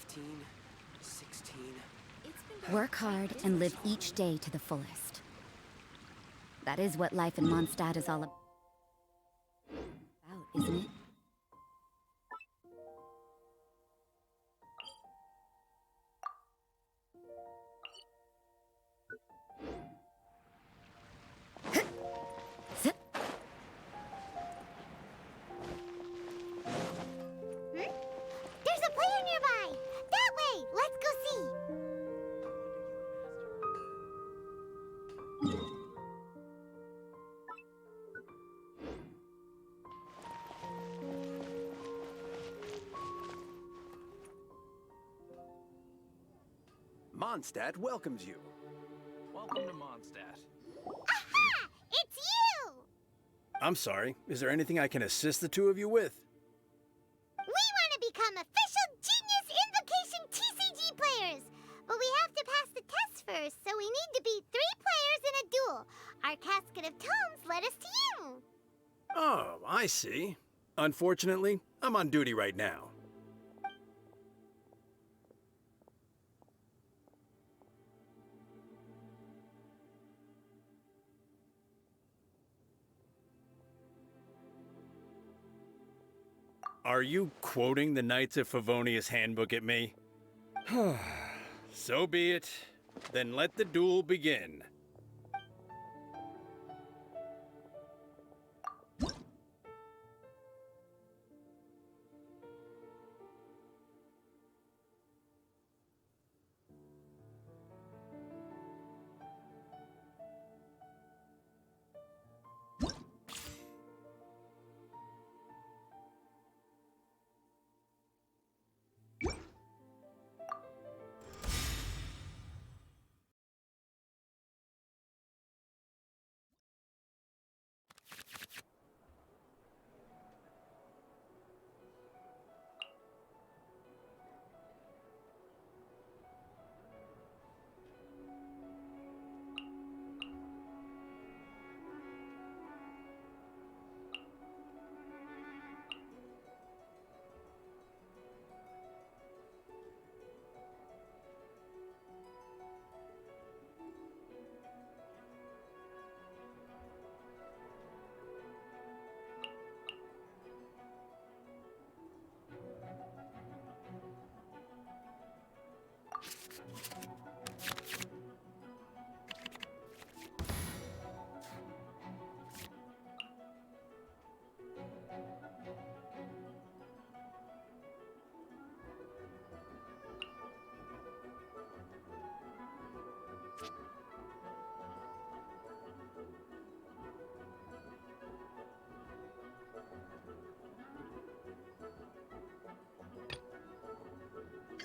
15, 16. Work hard and live each day to the fullest. That is what life in Mondstadt is all about, isn't it? There's a player nearby! That way! Let's go see! Mondstadt welcomes you. Welcome to Mondstadt. Aha! It's you! I'm sorry. Is there anything I can assist the two of you with? We want to become official Genius Invocation TCG players! But we have to pass the test first, so we need to beat 3 players in a duel. Our Casket of Tomes led us to you. Oh, I see. Unfortunately, I'm on duty right now. Are you quoting the Knights of Favonius handbook at me? So be it. Then let the duel begin.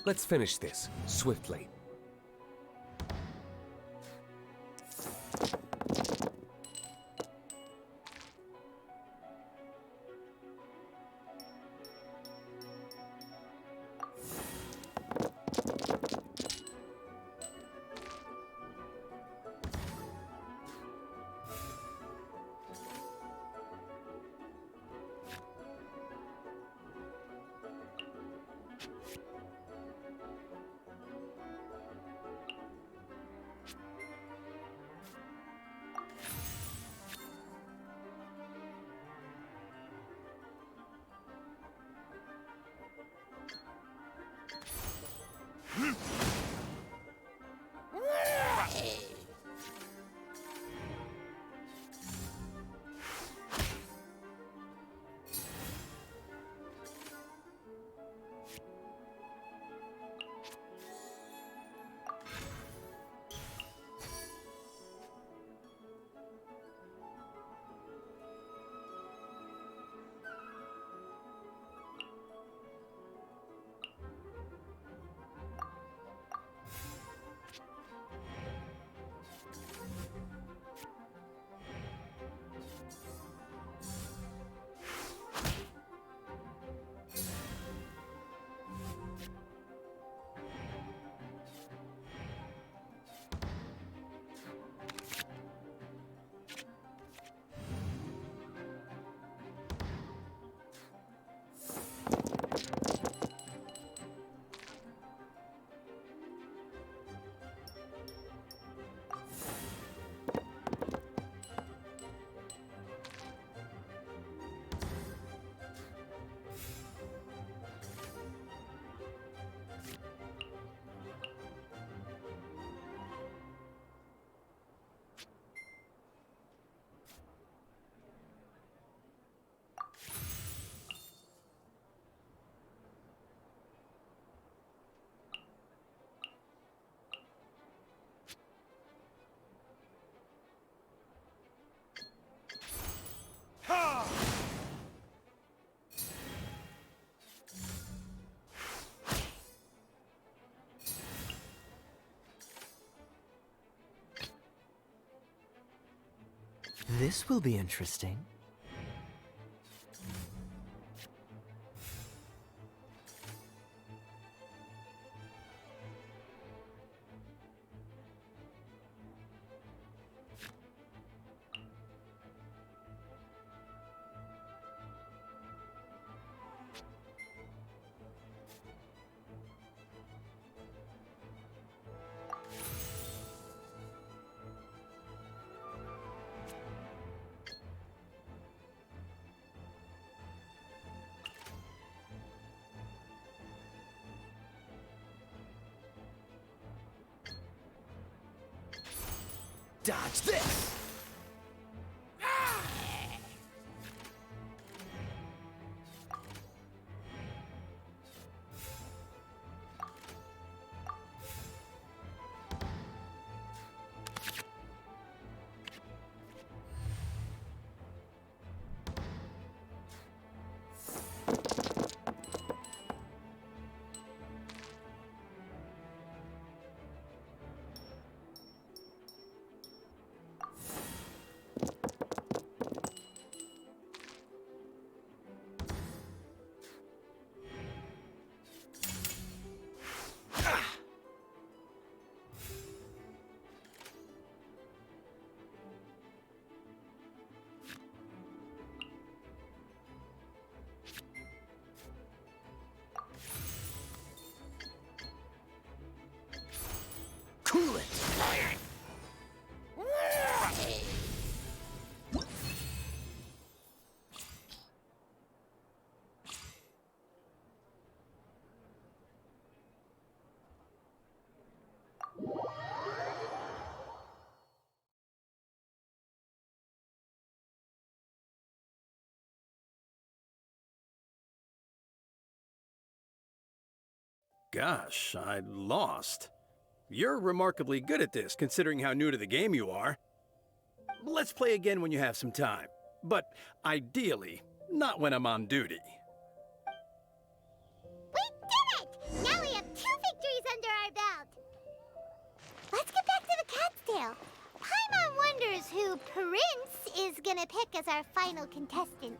Let's finish this, swiftly. This will be interesting. Dodge this! Cool it! Gosh, I lost. You're remarkably good at this, considering how new to the game you are. Let's play again when you have some time. But ideally, not when I'm on duty. We did it! Now we have 2 victories under our belt. Let's get back to the cat's tail. Paimon wonders who Prince is gonna pick as our final contestant.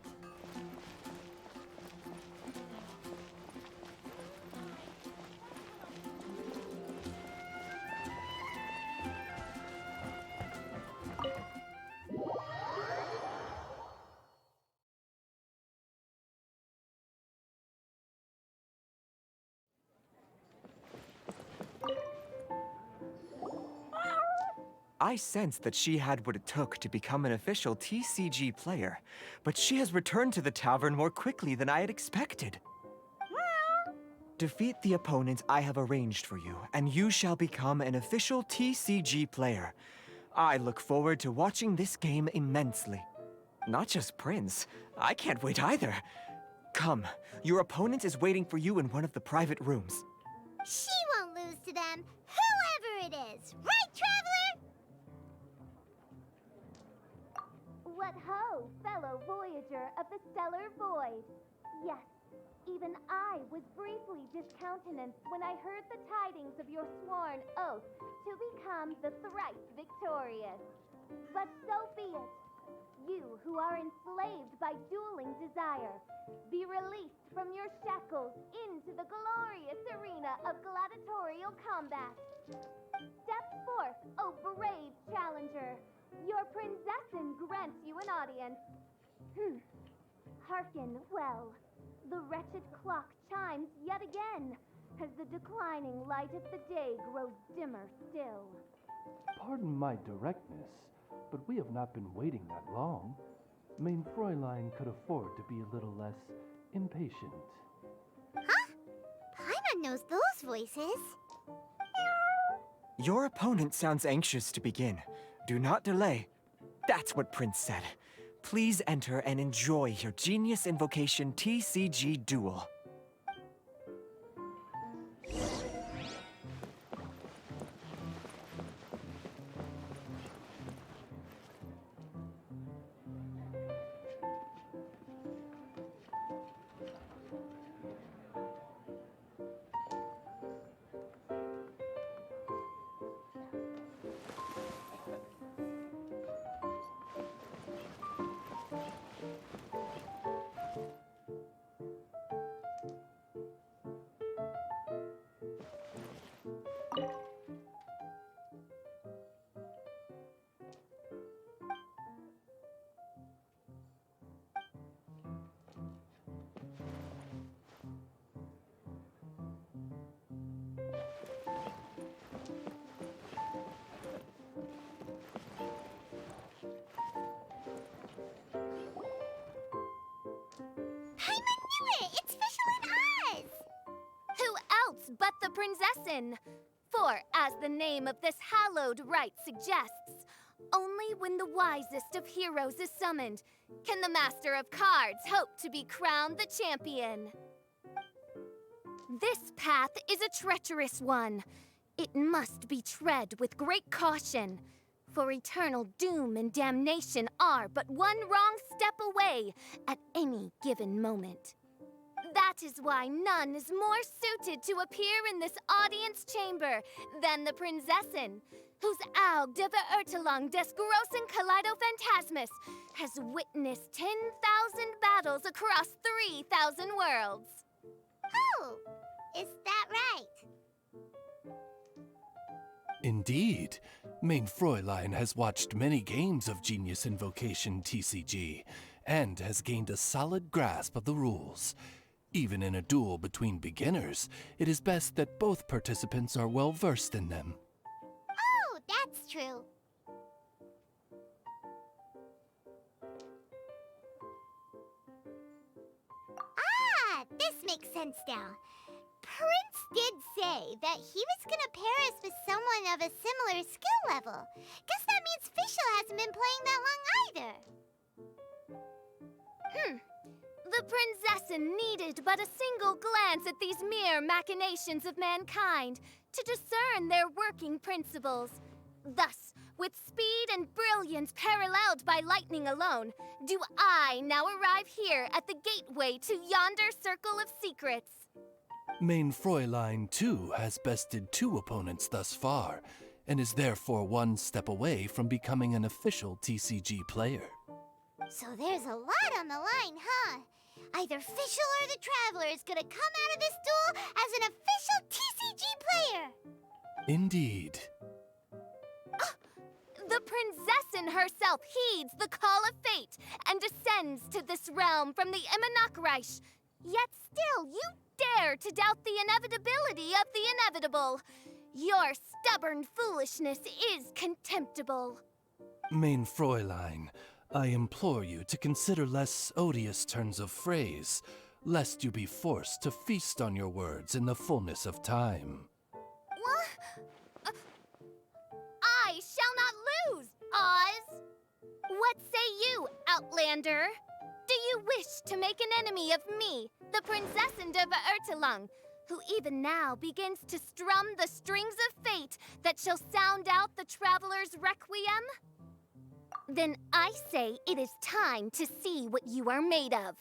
I sensed that she had what it took to become an official TCG player, but she has returned to the tavern more quickly than I had expected. Defeat the opponents I have arranged for you, and you shall become an official TCG player. I look forward to watching this game immensely. Not just Prince. I can't wait either. Come, your opponent is waiting for you in one of the private rooms. She won't lose to them, whoever it is. Right, Traveler? What ho, fellow voyager of the stellar void. Yes, even I was briefly discountenanced when I heard the tidings of your sworn oath to become the thrice victorious. But so be it. You who are enslaved by dueling desire, be released from your shackles into the glorious arena of gladiatorial combat. Step forth, O brave challenger. Your princessin grants you an audience. Hearken well. The wretched clock chimes yet again, as the declining light of the day grows dimmer still. Pardon my directness, but we have not been waiting that long. Mein Fräulein could afford to be a little less impatient. Huh? Paimon knows those voices. Your opponent sounds anxious to begin. Do not delay. That's what Prince said. Please enter and enjoy your Genius Invocation TCG Duel. Prinzessin. For, as the name of this hallowed rite suggests, only when the wisest of heroes is summoned can the Master of Cards hope to be crowned the champion. This path is a treacherous one. It must be tread with great caution, for eternal doom and damnation are but one wrong step away at any given moment. That is why none is more suited to appear in this audience chamber than the Prinzessin, whose Aug de Verurtelung des großen Kaleido-Phantasmus has witnessed 10,000 battles across 3,000 worlds. Oh, is that right? Indeed. Main Fräulein has watched many games of Genius Invocation TCG, and has gained a solid grasp of the rules. Even in a duel between beginners, it is best that both participants are well versed in them. Oh, that's true. Ah, this makes sense now. Prince did say that he was gonna pair us with someone of a similar skill level. Guess that means Fischl hasn't been playing that long either. The Prinzessin needed but a single glance at these mere machinations of mankind to discern their working principles. Thus, with speed and brilliance paralleled by lightning alone, do I now arrive here at the gateway to yonder circle of secrets. Main Fräulein, too, has bested 2 opponents thus far, and is therefore one step away from becoming an official TCG player. So there's a lot on the line, huh? Either Fischl or the Traveler is gonna come out of this duel as an official TCG player! Indeed. The Prinzessin herself heeds the call of fate and descends to this realm from the Immanakreich. Yet still, you dare to doubt the inevitability of the inevitable. Your stubborn foolishness is contemptible. Main Fräulein, I implore you to consider less odious turns of phrase, lest you be forced to feast on your words in the fullness of time. I shall not lose, Oz! What say you, Outlander? Do you wish to make an enemy of me, the Prinzessin de Verurtelung, who even now begins to strum the strings of fate that shall sound out the Traveler's requiem? Then I say it is time to see what you are made of.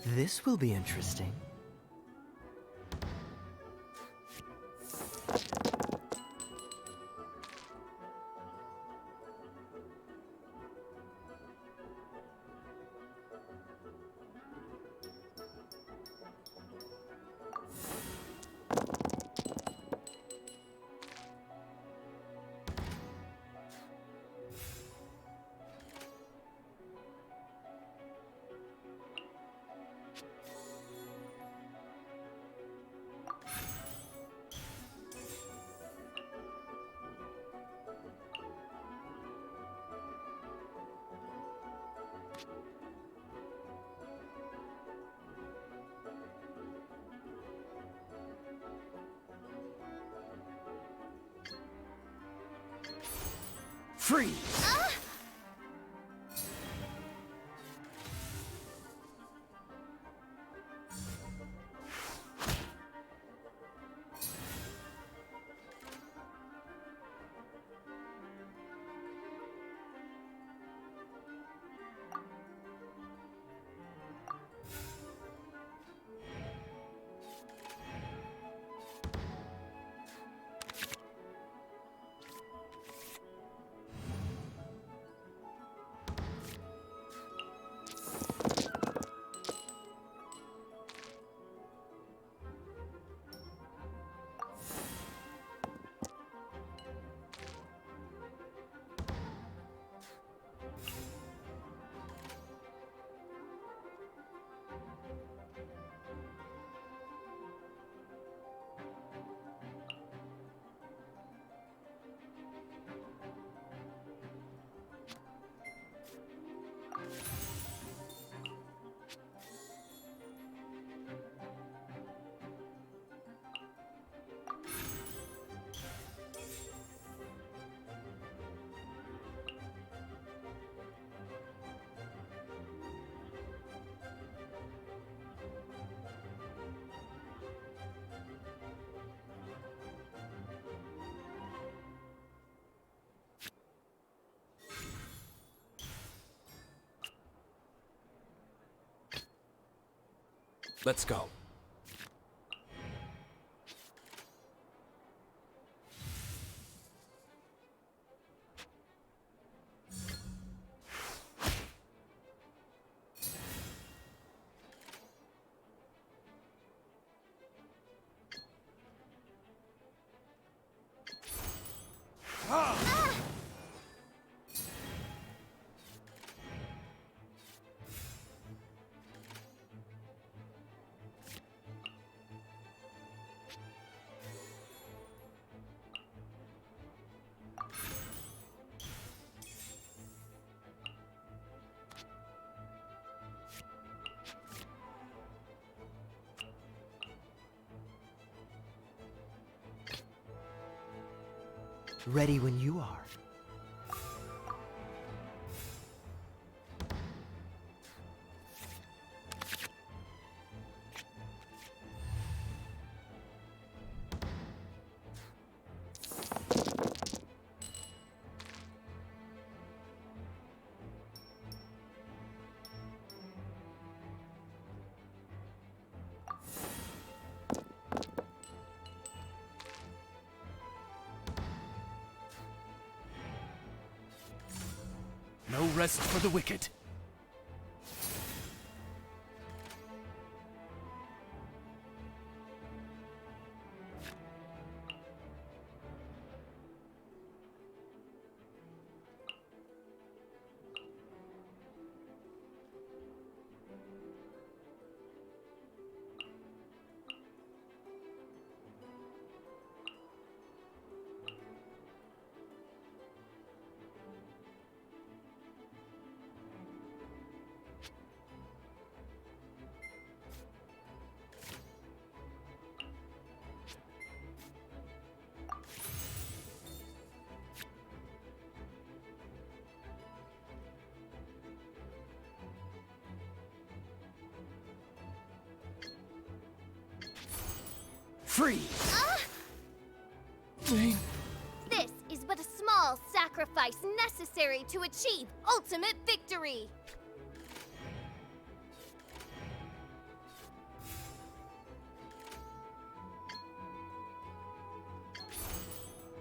This will be interesting. Freeze! Let's go. Ready when you are. No rest for the wicked. Freeze! This is but a small sacrifice necessary to achieve ultimate victory.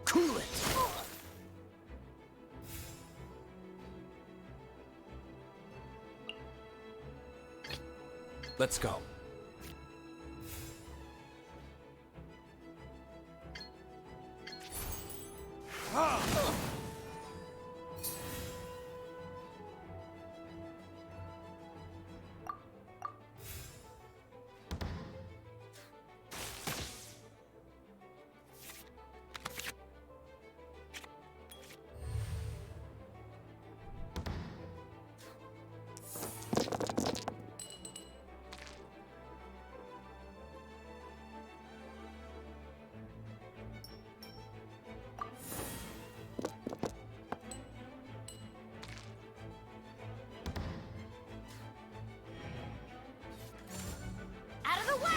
Cool it! Let's go. Out of the way!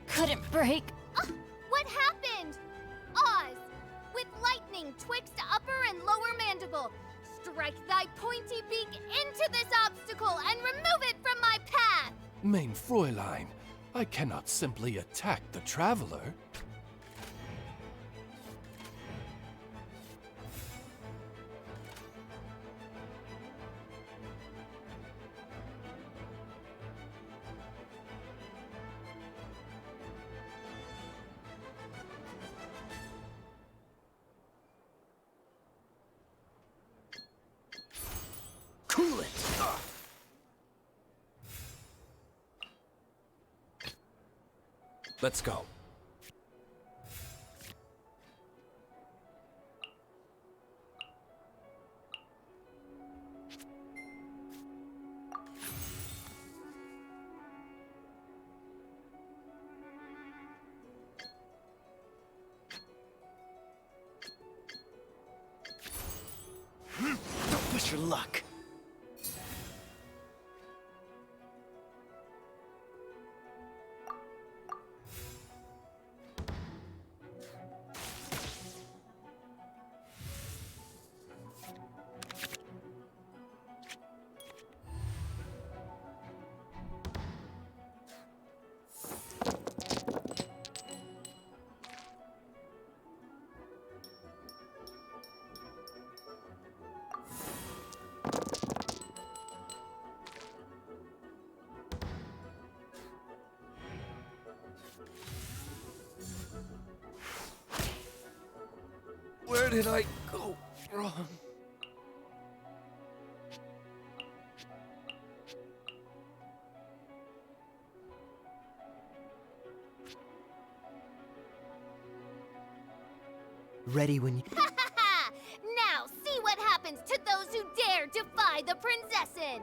Couldn't break. What happened? Oz, with lightning twixt upper and lower mandible, strike thy pointy beak into this obstacle and remove it from my path! Mein Fräulein, I cannot simply attack the traveler. Cool it! Let's go. your luck. Where did I go wrong? Ready when you... Now see what happens to those who dare defy the Princessin!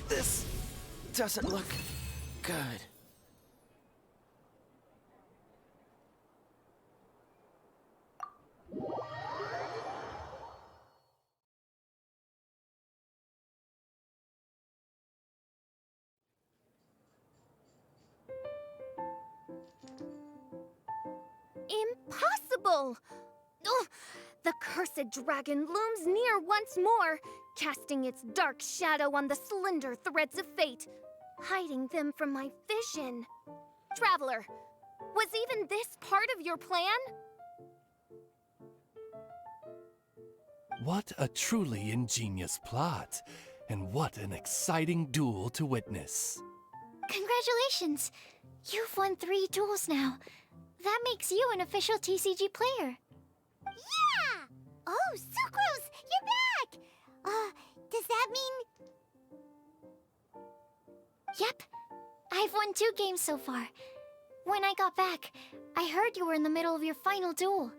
This doesn't look good. Impossible! Ugh, the cursed dragon looms near once more, casting its dark shadow on the slender threads of fate, hiding them from my vision. Traveler, was even this part of your plan? What a truly ingenious plot, and what an exciting duel to witness. Congratulations! You've won 3 duels now. That makes you an official TCG player. Yeah! Oh, Sucrose, you're back! Does that mean... Yep. I've won 2 games so far. When I got back, I heard you were in the middle of your final duel,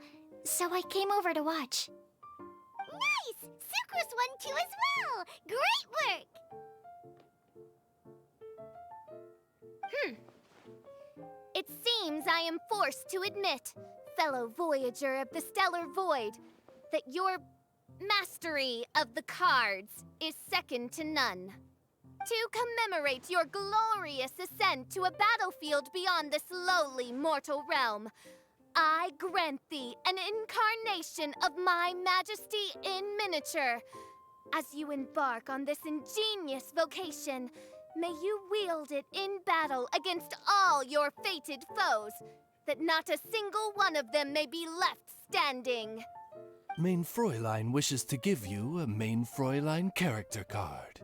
so I came over to watch. Nice! Sucrose won too as well! Great work! It seems I am forced to admit, fellow voyager of the stellar void, that your mastery of the cards is second to none. To commemorate your glorious ascent to a battlefield beyond this lowly mortal realm, I grant thee an incarnation of my majesty in miniature. As you embark on this ingenious vocation, may you wield it in battle against all your fated foes, that not a single one of them may be left standing. Main Fräulein wishes to give you a Main Fräulein character card.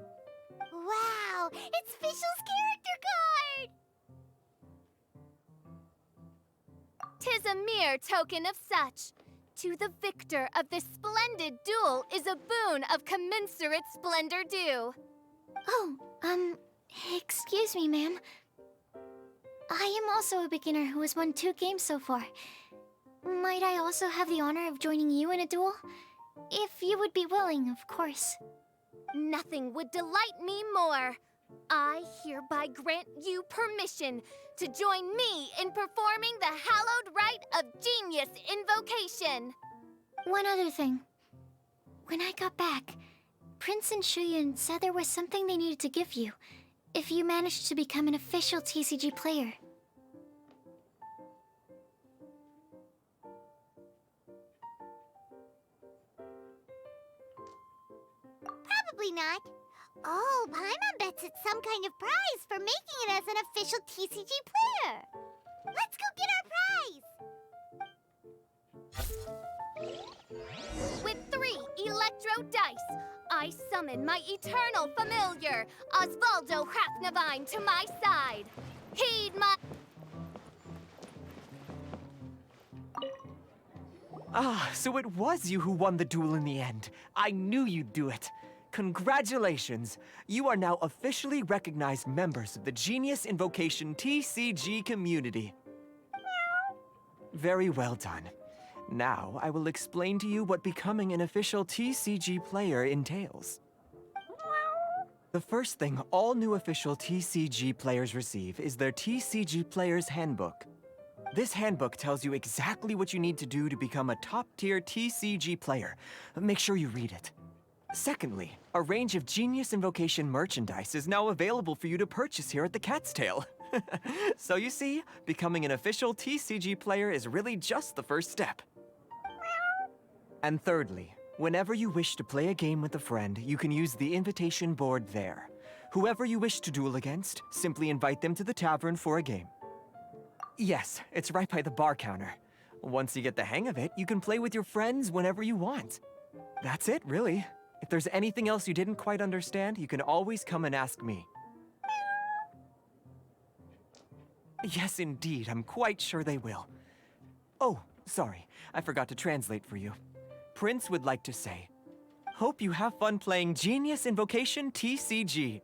Wow! It's Fischl's character card! 'Tis a mere token of such. To the victor of this splendid duel is a boon of commensurate splendor due. Oh, excuse me, ma'am. I am also a beginner who has won 2 games so far. Might I also have the honor of joining you in a duel? If you would be willing, of course. Nothing would delight me more. I hereby grant you permission to join me in performing the hallowed rite of genius invocation. One other thing. When I got back, Prince and Shuyan said there was something they needed to give you if you managed to become an official TCG player. Probably not. Oh, Paimon bets it's some kind of prize for making it as an official TCG player. Let's go get our prize! throw dice. I summon my eternal familiar, Osvaldo Hrafnavine, to my side. Heed my... Ah, so it was you who won the duel in the end. I knew you'd do it. Congratulations! You are now officially recognized members of the Genius Invocation TCG community. Very well done. Now, I will explain to you what becoming an official TCG player entails. The first thing all new official TCG players receive is their TCG Player's Handbook. This handbook tells you exactly what you need to do to become a top-tier TCG player. Make sure you read it. Secondly, a range of Genius Invocation merchandise is now available for you to purchase here at the Cat's Tail. So you see, becoming an official TCG player is really just the first step. And thirdly, whenever you wish to play a game with a friend, you can use the invitation board there. Whoever you wish to duel against, simply invite them to the tavern for a game. Yes, it's right by the bar counter. Once you get the hang of it, you can play with your friends whenever you want. That's it, really. If there's anything else you didn't quite understand, you can always come and ask me. Yes, indeed, I'm quite sure they will. Oh, sorry, I forgot to translate for you. Prince would like to say, hope you have fun playing Genius Invocation TCG.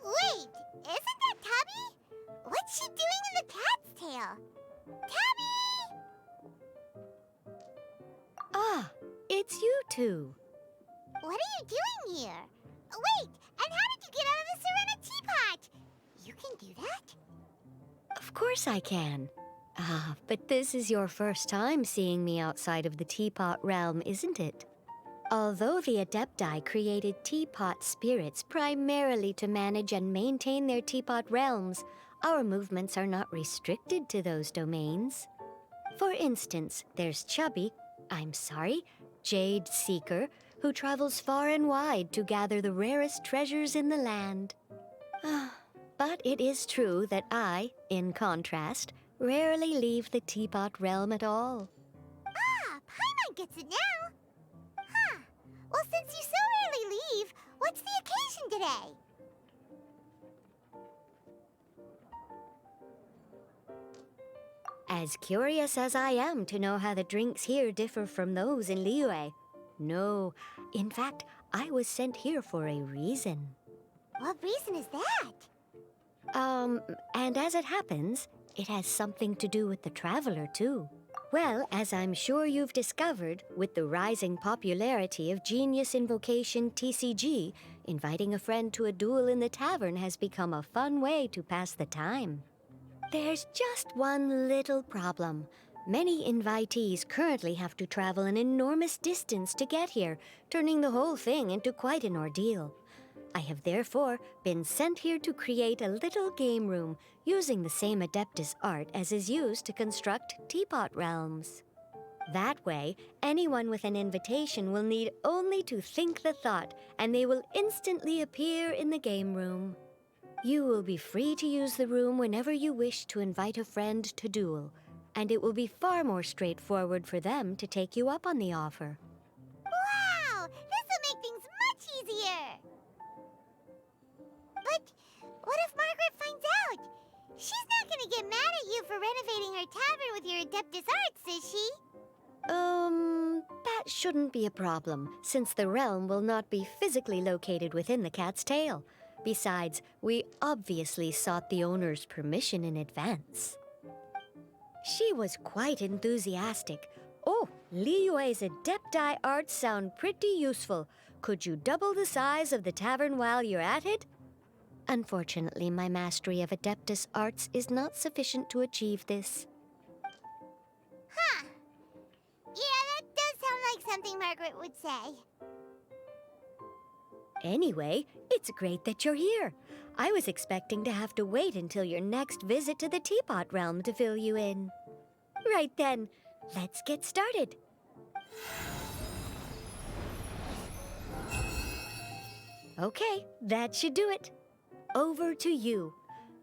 Wait, isn't that Tabby? What's she doing in the cat's tail? Tabby! Ah, it's you two. What are you doing here? Wait, and how did you get out of the Serena teapot? You can do that? Of course I can. Ah, but this is your first time seeing me outside of the teapot realm, isn't it? Although the Adepti created teapot spirits primarily to manage and maintain their teapot realms, our movements are not restricted to those domains. For instance, there's Jade Seeker, who travels far and wide to gather the rarest treasures in the land. But it is true that I, in contrast, rarely leave the teapot realm at all. Ah, Paimon gets it now. Huh. Well, since you so rarely leave, what's the occasion today? As curious as I am to know how the drinks here differ from those in Liyue. No, in fact, I was sent here for a reason. What reason is that? And as it happens, it has something to do with the Traveler, too. Well, as I'm sure you've discovered, with the rising popularity of Genius Invocation TCG, inviting a friend to a duel in the tavern has become a fun way to pass the time. There's just one little problem. Many invitees currently have to travel an enormous distance to get here, turning the whole thing into quite an ordeal. I have therefore been sent here to create a little game room using the same Adeptus art as is used to construct teapot realms. That way, anyone with an invitation will need only to think the thought, and they will instantly appear in the game room. You will be free to use the room whenever you wish to invite a friend to duel, and it will be far more straightforward for them to take you up on the offer. Wow! This'll make things much easier! But what if Margaret finds out? She's not gonna get mad at you for renovating her tavern with your Adeptus arts, is she? That shouldn't be a problem, since the realm will not be physically located within the Cat's Tail. Besides, we obviously sought the owner's permission in advance. She was quite enthusiastic. Oh, Liyue's Adepti arts sound pretty useful. Could you double the size of the tavern while you're at it? Unfortunately, my mastery of Adeptus arts is not sufficient to achieve this. Huh. Yeah, that does sound like something Margaret would say. Anyway, it's great that you're here. I was expecting to have to wait until your next visit to the Teapot Realm to fill you in. Right then, let's get started. Okay, that should do it. Over to you.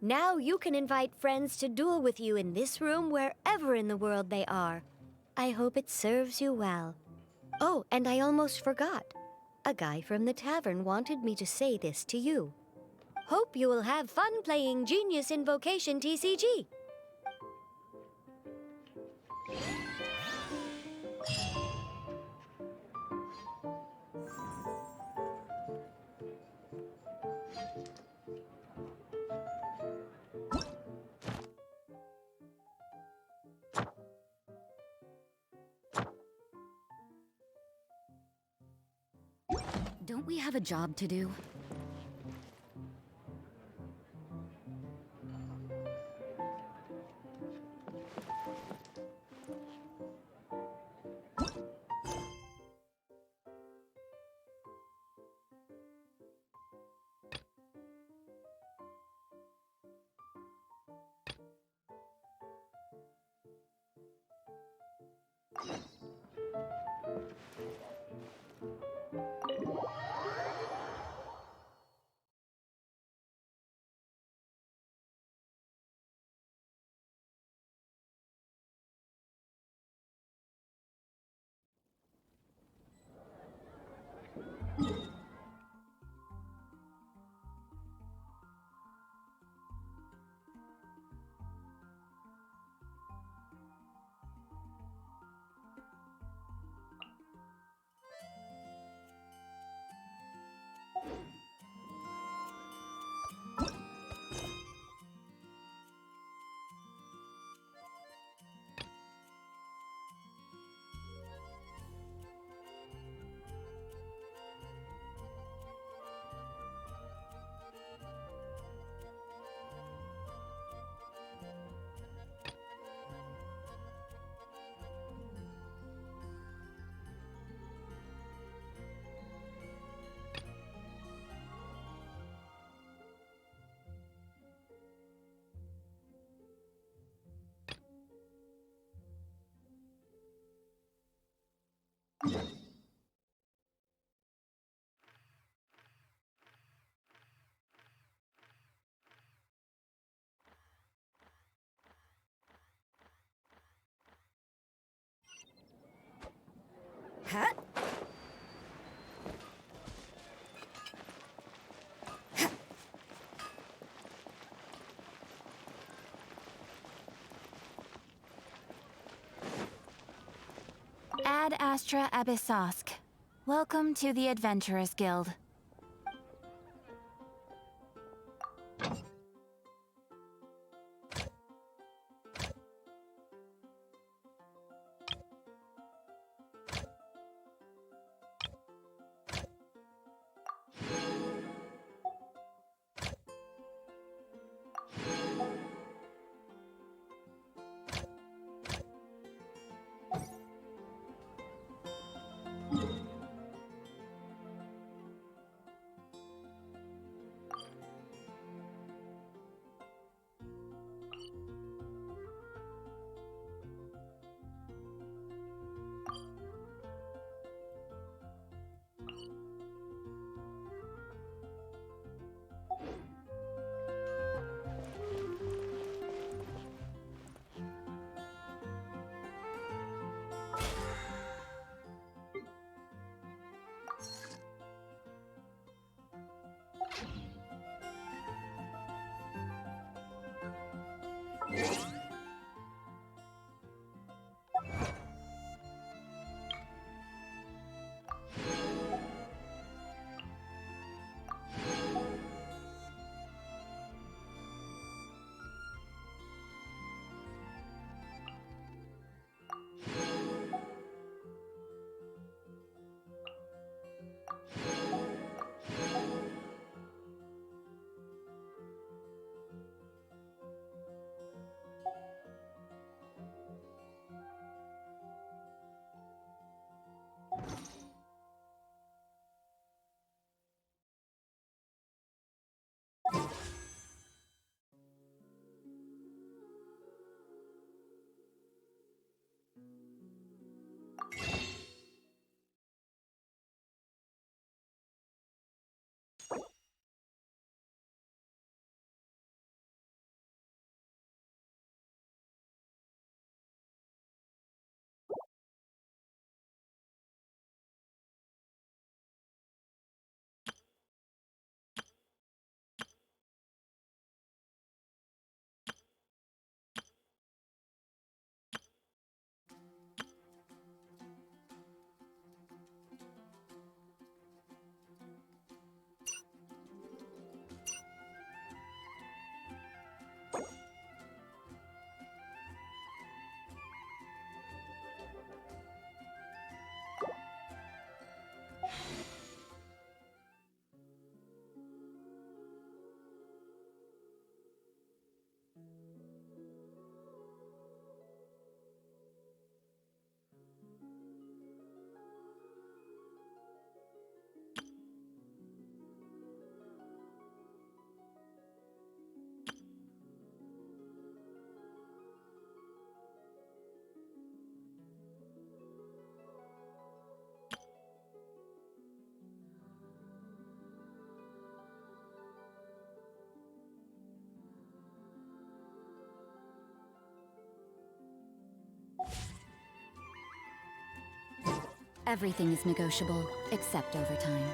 Now you can invite friends to duel with you in this room wherever in the world they are. I hope it serves you well. Oh, and I almost forgot. A guy from the tavern wanted me to say this to you. Hope you will have fun playing Genius Invocation TCG. Don't we have a job to do? Huh? Ad Astra Abyssosk. Welcome to the Adventurers Guild. Everything is negotiable, except overtime.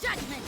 Judgment!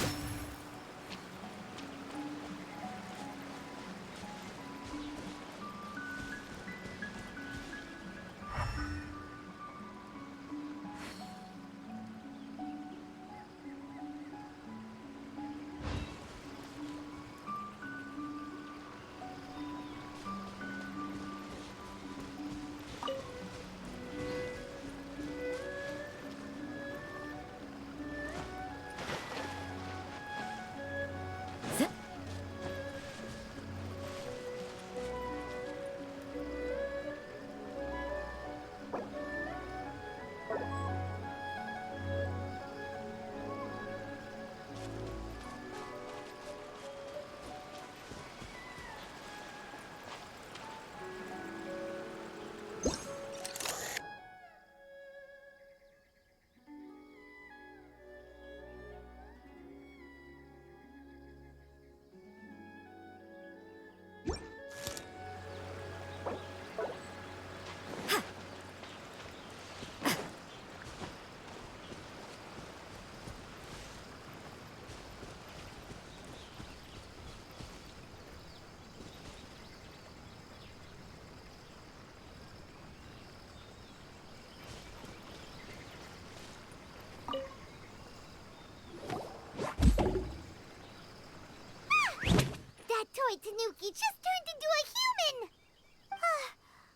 That toy Tanuki just turned into a human!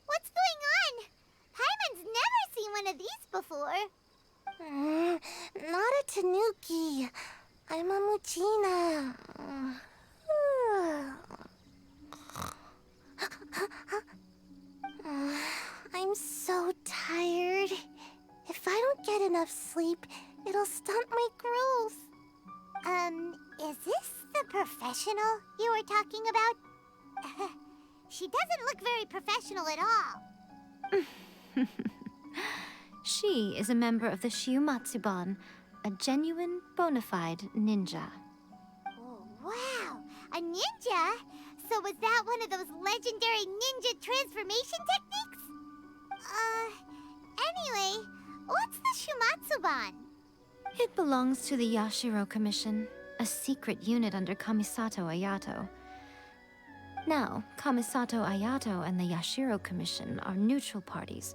What's going on? Paimon's never seen one of these before. Not a Tanuki. I'm a Muchina. I'm so tired. If I don't get enough sleep, it'll stunt my growth. Is this the professional you were talking about? She doesn't look very professional at all. She is a member of the Shiumatsuban, a genuine, bona fide ninja. Oh, wow! A ninja? So was that one of those legendary ninja transformation techniques? Anyway, what's the Shumatsuban? It belongs to the Yashiro Commission, a secret unit under Kamisato Ayato. Now, Kamisato Ayato and the Yashiro Commission are neutral parties,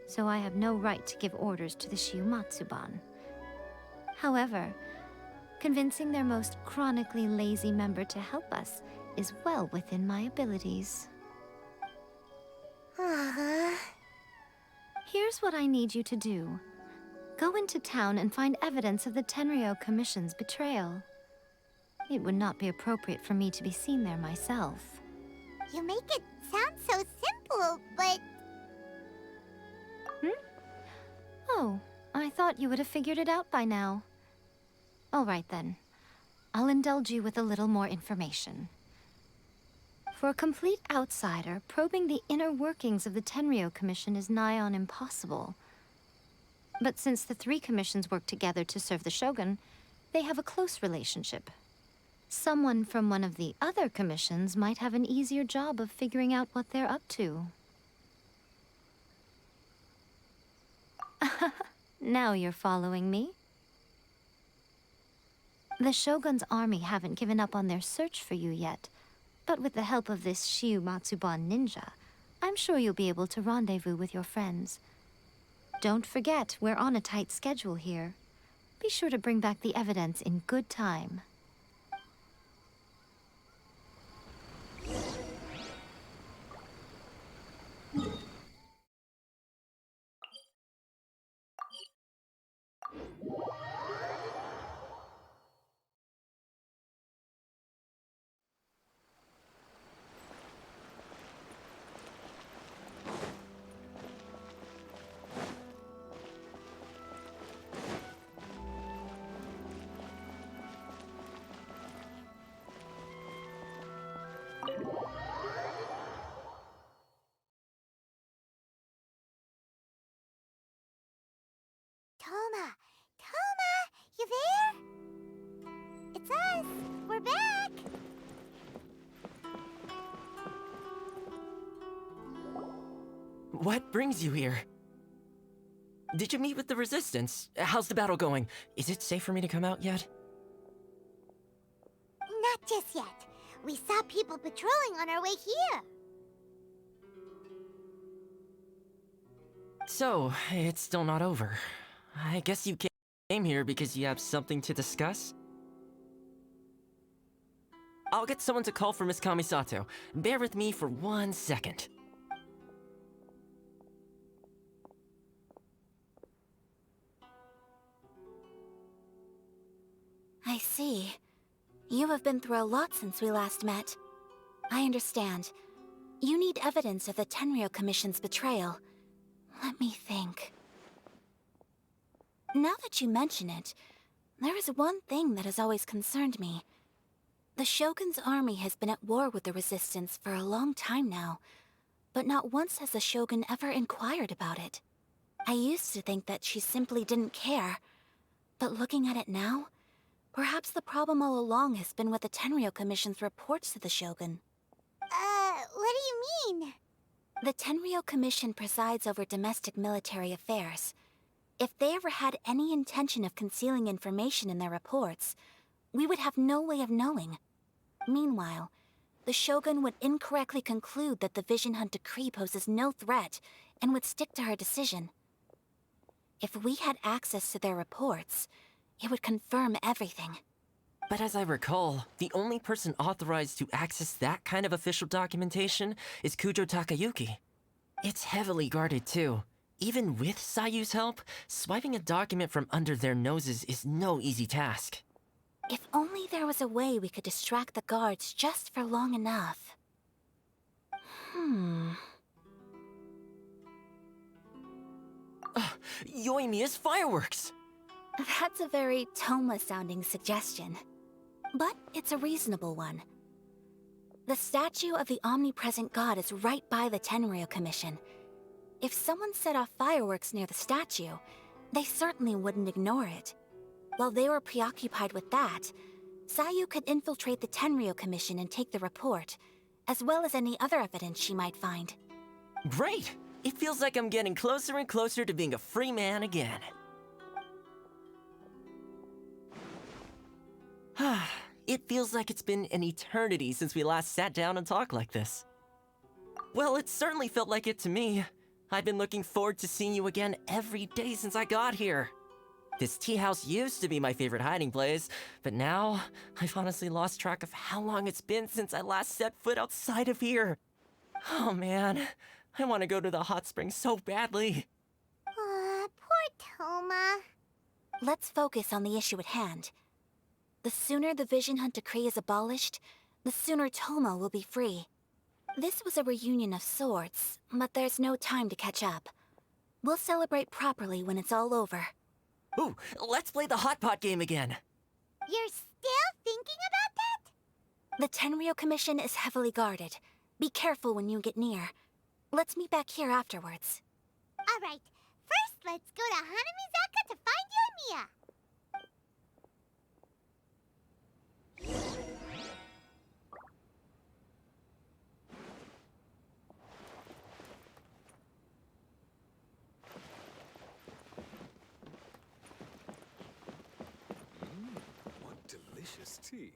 so I have no right to give orders to the Shiumatsuban. However, convincing their most chronically lazy member to help us is well within my abilities. Here's what I need you to do. Go into town and find evidence of the Tenryo Commission's betrayal. It would not be appropriate for me to be seen there myself. You make it sound so simple, but... Oh, I thought you would have figured it out by now. All right then. I'll indulge you with a little more information. For a complete outsider, probing the inner workings of the Tenryo Commission is nigh on impossible. But since the three commissions work together to serve the Shogun, they have a close relationship. Someone from one of the other commissions might have an easier job of figuring out what they're up to. Now you're following me. The Shogun's army haven't given up on their search for you yet, but with the help of this Shiumatsuban ninja, I'm sure you'll be able to rendezvous with your friends. Don't forget, we're on a tight schedule here. Be sure to bring back the evidence in good time. What brings you here? Did you meet with the Resistance? How's the battle going? Is it safe for me to come out yet? Not just yet. We saw people patrolling on our way here. So, it's still not over. I guess you came here because you have something to discuss? I'll get someone to call for Miss Kamisato. Bear with me for 1 second. I see. You have been through a lot since we last met. I understand. You need evidence of the Tenryou Commission's betrayal. Let me think. Now that you mention it, there is one thing that has always concerned me. The Shogun's army has been at war with the Resistance for a long time now, but not once has the Shogun ever inquired about it. I used to think that she simply didn't care, but looking at it now, perhaps the problem all along has been with the Tenryou Commission's reports to the Shogun. What do you mean? The Tenryou Commission presides over domestic military affairs. If they ever had any intention of concealing information in their reports, we would have no way of knowing. Meanwhile, the Shogun would incorrectly conclude that the Vision Hunt decree poses no threat and would stick to her decision. If we had access to their reports, it would confirm everything. But as I recall, the only person authorized to access that kind of official documentation is Kujo Takayuki. It's heavily guarded too. Even with Sayu's help, swiping a document from under their noses is no easy task. If only there was a way we could distract the guards just for long enough. Yoimiya's fireworks! That's a very Toma-sounding suggestion. But it's a reasonable one. The statue of the omnipresent god is right by the Tenryou Commission. If someone set off fireworks near the statue, they certainly wouldn't ignore it. While they were preoccupied with that, Sayu could infiltrate the Tenryou Commission and take the report, as well as any other evidence she might find. Great! It feels like I'm getting closer and closer to being a free man again. It feels like it's been an eternity since we last sat down and talked like this. Well, it certainly felt like it to me. I've been looking forward to seeing you again every day since I got here. This tea house used to be my favorite hiding place, but now I've honestly lost track of how long it's been since I last set foot outside of here. Oh man, I want to go to the hot springs so badly. Poor Toma. Let's focus on the issue at hand. The sooner the Vision Hunt decree is abolished, the sooner Toma will be free. This was a reunion of sorts, but there's no time to catch up. We'll celebrate properly when it's all over. Ooh, let's play the hot pot game again. You're still thinking about that? The Tenryou Commission is heavily guarded. Be careful when you get near. Let's meet back here afterwards. Alright, first let's go to Hanamizaka to find Yoimiya. What delicious tea.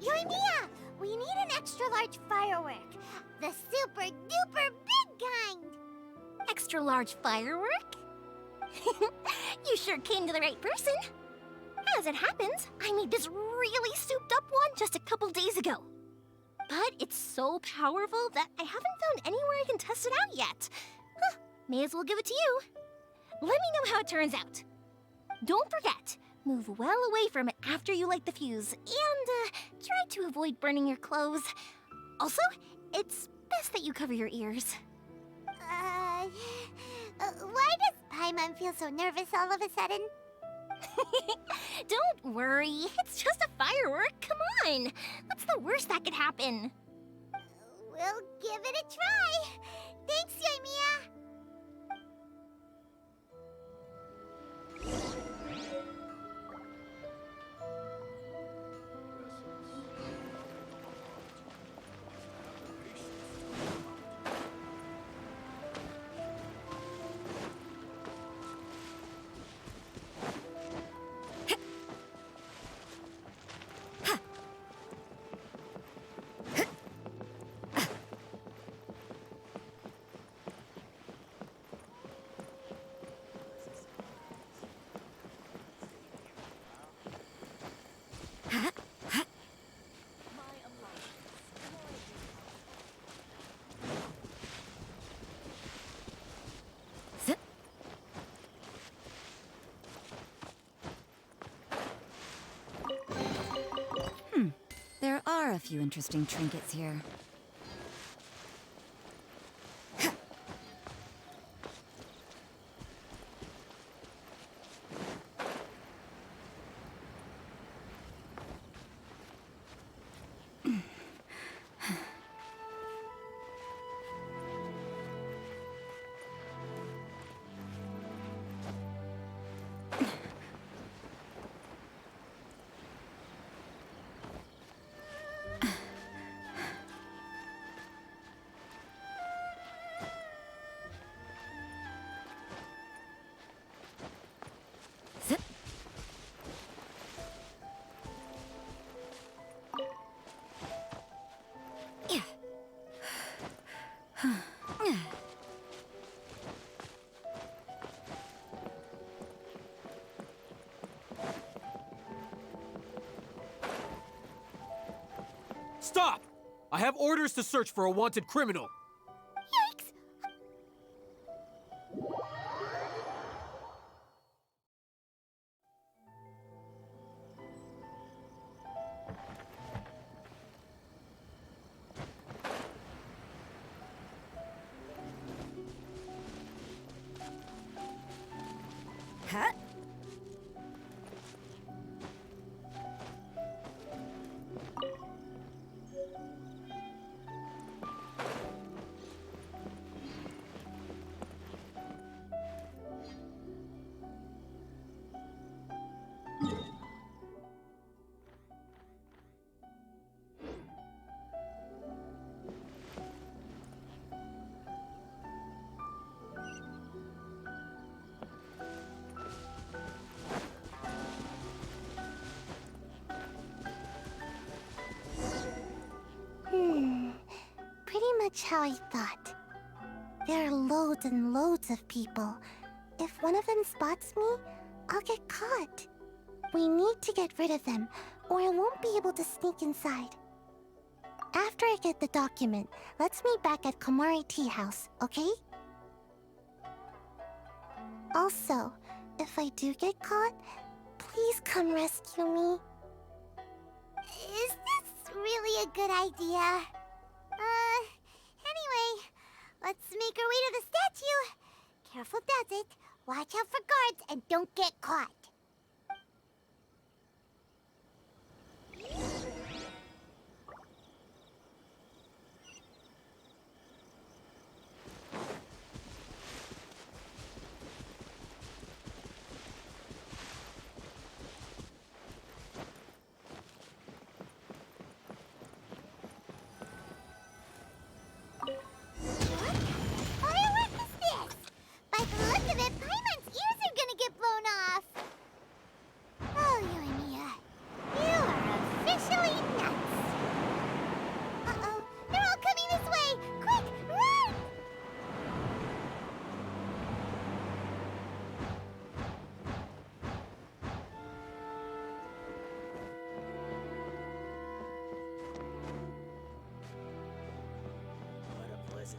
Yoimiya! We need an extra-large firework. The super-duper big kind! Extra-large firework? You sure came to the right person. As it happens, I made this really souped-up one just a couple days ago. But it's so powerful that I haven't found anywhere I can test it out yet. Huh, may as well give it to you. Let me know how it turns out. Don't forget, move well away from it after you light the fuse, and try to avoid burning your clothes. Also, it's best that you cover your ears. Why does Paimon feel so nervous all of a sudden? Don't worry, it's just a firework. Come on, what's the worst that could happen? We'll give it a try. Thanks, Yoimiya. There are a few interesting trinkets here. Stop! I have orders to search for a wanted criminal. Yikes! Huh? Pretty much how I thought. There are loads and loads of people. If one of them spots me, I'll get caught. We need to get rid of them, or I won't be able to sneak inside. After I get the document, let's meet back at Komari Tea House, okay? Also, if I do get caught, please come rescue me. Is this really a good idea? Anyway, let's make our way to the statue. Careful does it. Watch out for guards and don't get caught.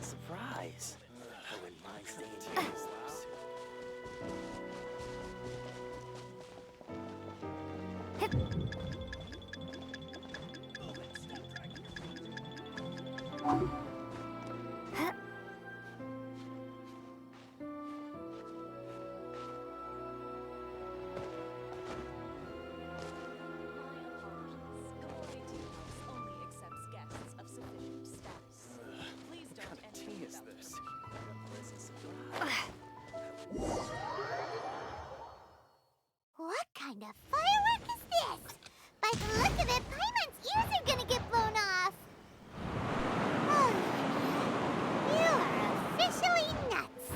Surprise. I wouldn't mind staying here. What kind of firework is this? By the look of it, Paimon's ears are gonna get blown off. Oh, you are officially nuts.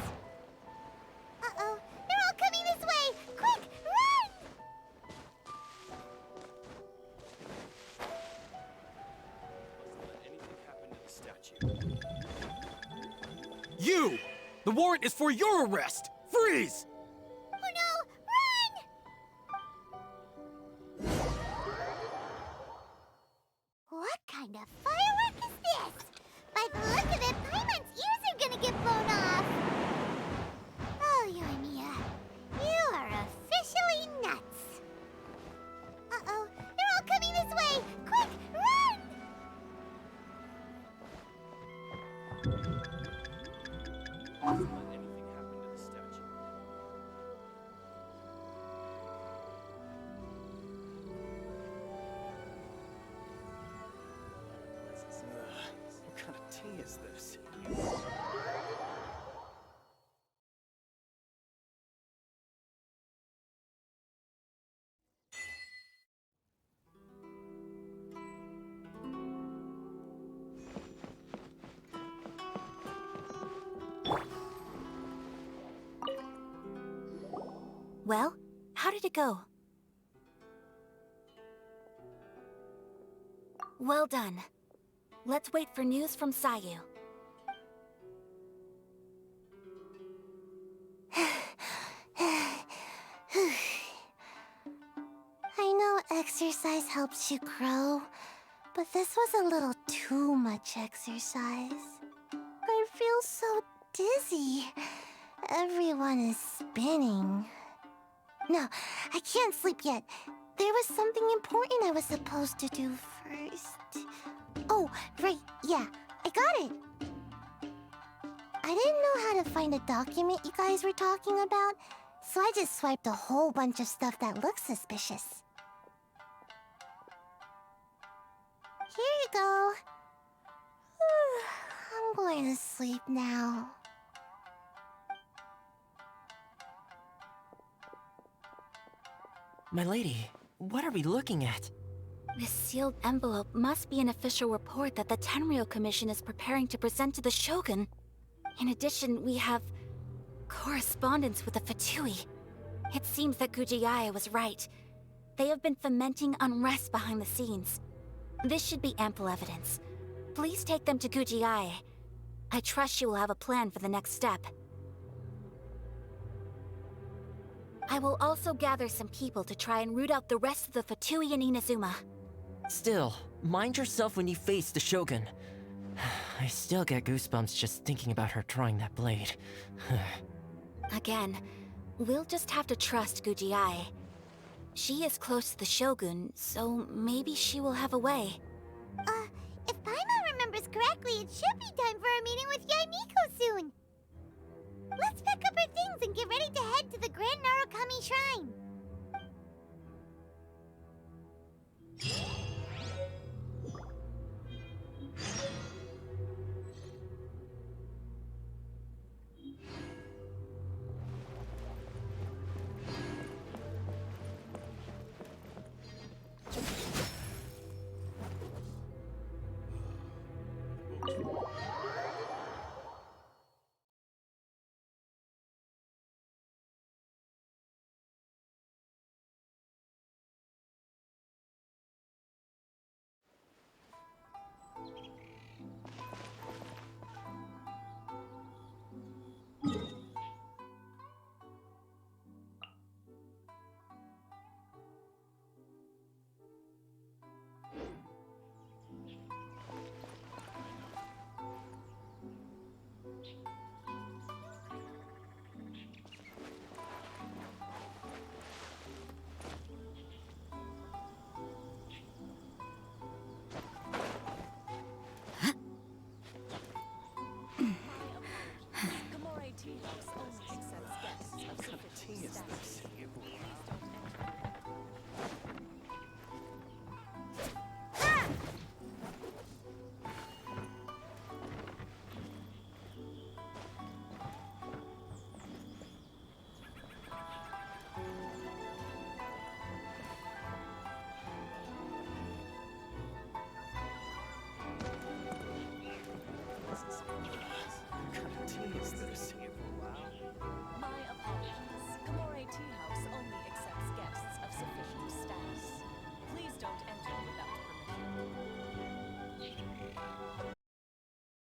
Uh-oh, they're all coming this way. Quick, run! Anything happen to the statue? You! The warrant is for your arrest! Freeze! Oh no, run! What kind of firework is this? By the look of it, Paimon's ears are gonna get blown off. Oh, Yoimiya, you are officially nuts. Uh-oh, they're all coming this way. Quick, run! Anything happen to the statue? What kind of tea is this? Well, how did it go? Well done. Let's wait for news from Sayu. I know exercise helps you grow, but this was a little too much exercise. I feel so dizzy. Everyone is spinning. No, I can't sleep yet. There was something important I was supposed to do first. Oh, right, yeah, I got it. I didn't know how to find a document you guys were talking about, so I just swiped a whole bunch of stuff that looks suspicious. Here you go. I'm going to sleep now. My lady, what are we looking at? This sealed envelope must be an official report that the Tenryou Commission is preparing to present to the Shogun. In addition, we have correspondence with the Fatui. It seems that Gujiae was right. They have been fomenting unrest behind the scenes. This should be ample evidence. Please take them to Gujiae. I trust she will have a plan for the next step. I will also gather some people to try and root out the rest of the Fatui in Inazuma. Still, mind yourself when you face the Shogun. I still get goosebumps just thinking about her drawing that blade. Again, we'll just have to trust Gujiae. She is close to the Shogun, so maybe she will have a way. If Paimon remembers correctly, it should be time for a meeting with Yaimiko soon. Let's pack up our things and get ready to head to the Grand Narukami Shrine.